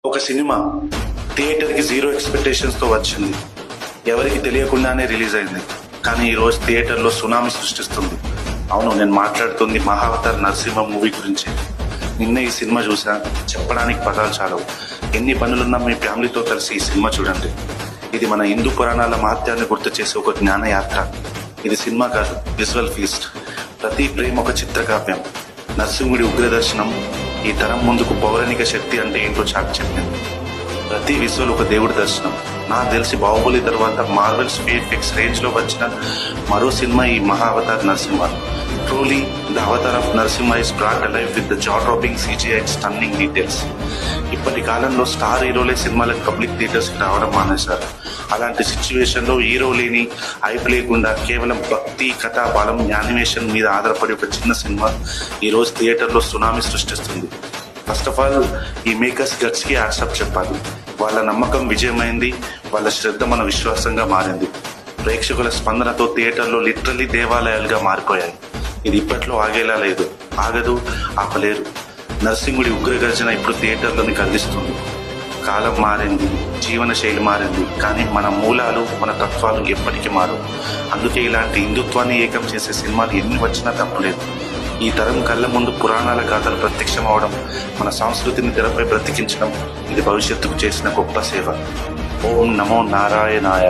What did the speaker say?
ఒక సినిమా థియేటర్కి జీరో ఎక్స్పెక్టేషన్స్తో వచ్చింది. ఎవరికి తెలియకుండానే రిలీజ్ అయింది. కానీ ఈరోజు థియేటర్లో సునామీ సృష్టిస్తుంది. అవును, నేను మాట్లాడుతుంది మహావతార్ నరసింహ మూవీ గురించి. నిన్న ఈ సినిమా చూసా, చెప్పడానికి పదాలు చాలవు. ఎన్ని పనులున్నా మీ ఫ్యామిలీతో కలిసి ఈ సినిమా చూడండి. ఇది మన హిందూ పురాణాల మహత్యాన్ని గుర్తు చేసే ఒక జ్ఞానయాత్ర. ఇది సినిమా కాదు, విజువల్ ఫీస్ట్. ప్రతి ప్రేమ ఒక చిత్రకావ్యం. నరసింహుడి ఉగ్రదర్శనం ఈ తరం ముందుకు పౌరాణిక శక్తి అంటే ఏంటో చాటి చెప్పింది. ప్రతి విజువల్ ఒక దేవుడి దర్శనం. నాకు తెలిసి బాహుబలి తర్వాత మార్వెల్స్ VFX రేంజ్ లో వచ్చిన మరో సినిమా ఈ Mahavatar Narasimha. Truly the avatar of Narasimha is brought alive with the jaw dropping CGI and stunning details. ఇప్పటి కాలంలో స్టార్ హీరోలే సినిమాలకు పబ్లిక్ థియేటర్స్ కి రావడం మానేశారు. అలాంటి సిచ్యువేషన్ లో హీరో లేని హైప్ లేకుండా కేవలం భక్తి, కథ, బలం, యానిమేషన్ మీద ఆధారపడి ఒక చిన్న సినిమా ఈ రోజు థియేటర్ లో సునామీ సృష్టిస్తుంది. ఫస్ట్ ఆఫ్ ఆల్ ఈ మేకర్స్ గట్స్ కి యాక్సెప్ట్ చెప్పాలి. వాళ్ళ నమ్మకం విజయమైంది, వాళ్ళ శ్రద్ధ మన విశ్వాసంగా మారింది. ప్రేక్షకుల స్పందనతో థియేటర్లో లిటరల్లీ దేవాలయాలుగా మారిపోయాయి. ఇది ఇప్పట్లో ఆగేలా లేదు, ఆగదు, ఆపలేరు. నరసింహుడి ఉగ్రగర్జన ఇప్పుడు థియేటర్లోని కదిలిస్తుంది. కాలం మారింది, జీవన శైలి మారింది, కానీ మన మూలాలు, మన తత్వాలు ఎప్పటికీ మారు. అందుకే ఇలాంటి హిందుత్వాన్ని ఏకం చేసే సినిమాలు ఎన్ని వచ్చినా తప్పలేదు. ఈ తరం కళ్ళ ముందు పురాణాల గాథలు ప్రత్యక్షం అవడం, మన సంస్కృతిని తెరపై బ్రతికించడం, ఇది భవిష్యత్తుకు చేసిన గొప్ప సేవ. ఓం నమో నారాయణాయ.